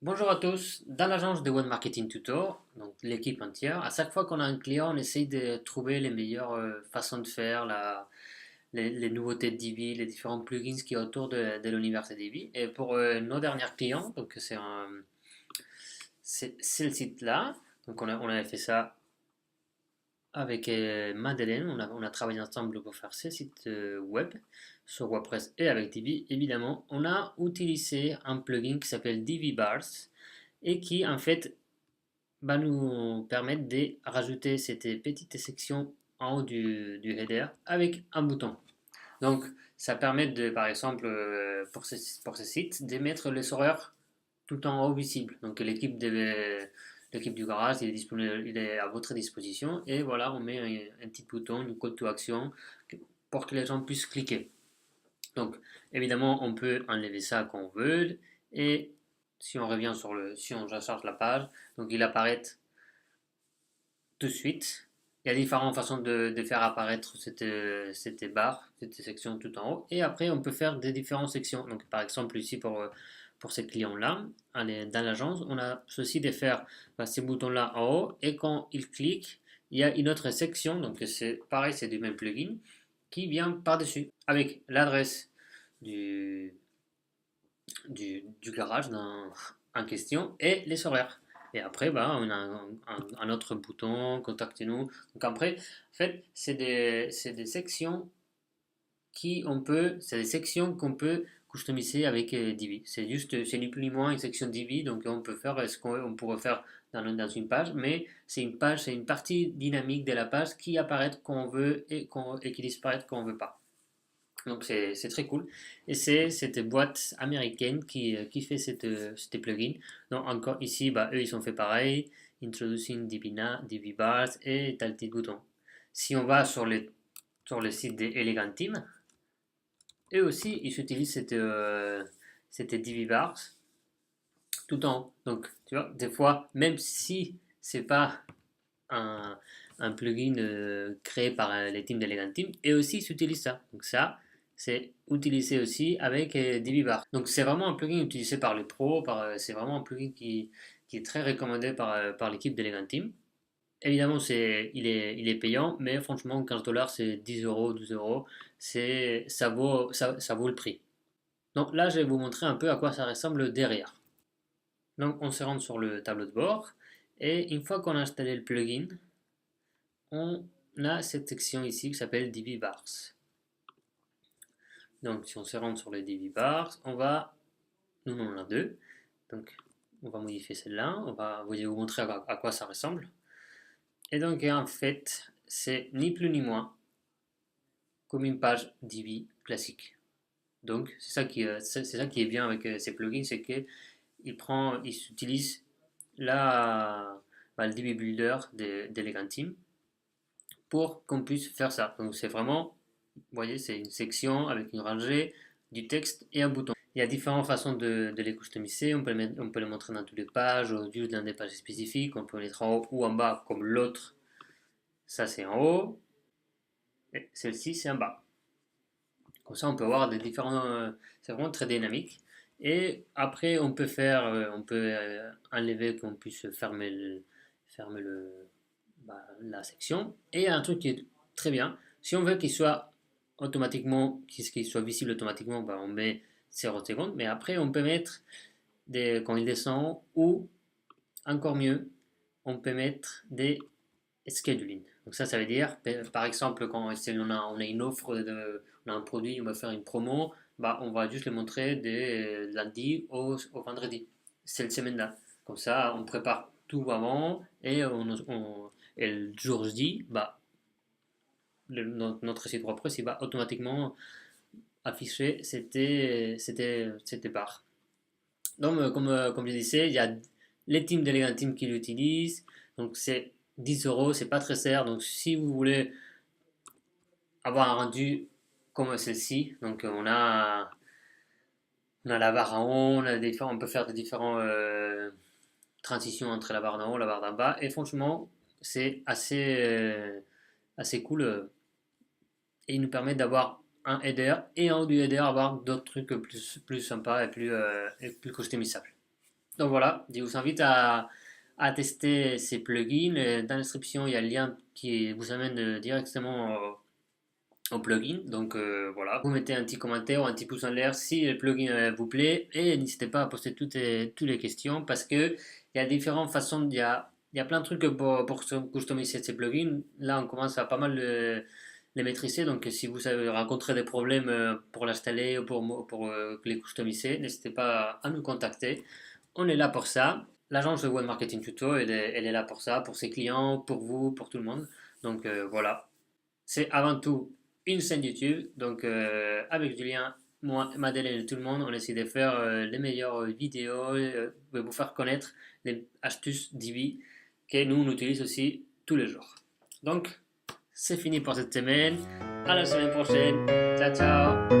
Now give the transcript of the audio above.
Bonjour à tous. Dans l'agence de Web Marketing Tutor, donc l'équipe entière, à chaque fois qu'on a un client, on essaye de trouver les meilleures façons de faire, les nouveautés de Divi, les différents plugins qui y a autour de l'univers de Divi. Et pour nos derniers clients, donc c'est le site-là. Donc on avait fait ça avec Madeleine. On a travaillé ensemble pour faire ce site web sur WordPress et avec Divi. Évidemment, on a utilisé un plugin qui s'appelle Divi Bars et qui en fait va nous permettre de rajouter cette petite section en haut du header avec un bouton. Donc, ça permet de, par exemple, pour ce site, de mettre les horaires tout en haut visible. Donc, l'équipe du garage, il est disponible, il est à votre disposition. Et voilà, on met un petit bouton, une call to action pour que les gens puissent cliquer. Donc, évidemment, on peut enlever ça quand on veut. Et si on revient si on recharge la page, donc il apparaît tout de suite. Il y a différentes façons de faire apparaître cette barre, cette section tout en haut. Et après, on peut faire des différentes sections. Donc, par exemple, ici, pour ces clients-là, dans l'agence, on a ceci de faire ces boutons-là en haut. Et quand ils cliquent, il y a une autre section. Donc, c'est pareil, c'est du même plugin qui vient par-dessus avec l'adresse du, du garage en question et les horaires. Et après, bah, on a un autre bouton, contactez-nous. Donc après, en fait, c'est des sections c'est des sections qu'on peut customiser avec Divi. C'est juste, c'est ni plus ni moins une section Divi, donc on peut faire ce qu'on pourrait faire dans une page, mais c'est une partie dynamique de la page qui apparaît quand on veut et qui disparaît quand on veut pas. Donc c'est très cool. Et c'est cette boîte américaine qui fait cette plugin. Donc encore ici, bah, eux ils ont fait pareil. Introducing Divi Bars et t'as le petit bouton. Si on va sur le site d'Elegantim, eux aussi ils utilisent cette Divi Bars tout en haut. Donc tu vois, des fois, même si c'est pas un, un plugin créé par les teams d'Elegantim et aussi ils utilisent ça. Donc ça, c'est utilisé aussi avec DiviBar. Donc c'est vraiment un plugin utilisé par les pros, c'est vraiment un plugin qui est très recommandé par l'équipe d'Elegantim. Évidemment, il est payant, mais franchement, 15 dollars, c'est 10 euros, 12 euros, ça vaut le prix. Donc là, je vais vous montrer un peu à quoi ça ressemble derrière. Donc on se rend sur le tableau de bord, et une fois qu'on a installé le plugin, on a cette section ici qui s'appelle Divi Bars. Donc si on se rend sur les Divi Bars, nous on en a deux, donc on va modifier celle-là, vous montrer à quoi ça ressemble. Et donc en fait, c'est ni plus ni moins comme une page Divi classique. Donc c'est ça qui est bien avec ces plugins, c'est qu'il utilise le Divi Builder d'Elegantim pour qu'on puisse faire ça. Donc c'est vraiment, vous voyez, c'est une section avec une rangée, du texte et un bouton. Il y a différentes façons de les customiser. On peut les montrer dans toutes les pages, ou juste dans des pages spécifiques. On peut les mettre en haut ou en bas, comme l'autre. Ça, c'est en haut. Et celle-ci, c'est en bas. Comme ça, on peut avoir des différents. C'est vraiment très dynamique. Et après, on peut enlever, qu'on puisse fermer la section. Et il y a un truc qui est très bien. Si on veut qu'il soit visible automatiquement, bah, on met 0 secondes. Mais après, on peut mettre quand il descend, ou encore mieux, on peut mettre des scheduling. Donc ça veut dire, par exemple, quand on a une offre, on a un produit, on va faire une promo, bah, on va juste le montrer de lundi au vendredi, cette semaine-là. Comme ça, on prépare tout avant et le jour J, bah, notre site WordPress il va automatiquement afficher cette barre. Donc, comme je disais, il y a les teams d'Elegant Team qui l'utilisent. Donc, c'est 10 euros, c'est pas très cher. Donc, si vous voulez avoir un rendu comme celle-ci, donc on a la barre en haut, on peut faire des différentes transitions entre la barre d'en haut et la barre d'en bas. Et franchement, c'est assez cool. Et il nous permet d'avoir un header et en haut du header avoir d'autres trucs plus sympas et plus customisables. Donc voilà, je vous invite à tester ces plugins. Dans la description, il y a le lien qui vous amène directement au plugin. Donc voilà, vous mettez un petit commentaire ou un petit pouce en l'air si le plugin vous plaît et n'hésitez pas à poster toutes les questions parce que il y a différentes façons, il y a plein de trucs pour customiser ces plugins. Là, on commence à pas mal les maîtriser. Donc si vous avez rencontré des problèmes pour l'installer ou pour les customiser, n'hésitez pas à nous contacter. On est là pour ça. L'agence Web Marketing Tuto, elle est là pour ça, pour ses clients, pour vous, pour tout le monde. Donc voilà. C'est avant tout une chaîne YouTube. Donc, avec Julien, moi, Madeleine et tout le monde, on essaie de faire les meilleures vidéos, de vous faire connaître les astuces d'Ibi que nous, on utilise aussi tous les jours. Donc, c'est fini pour cette semaine. À la semaine prochaine. Ciao, ciao.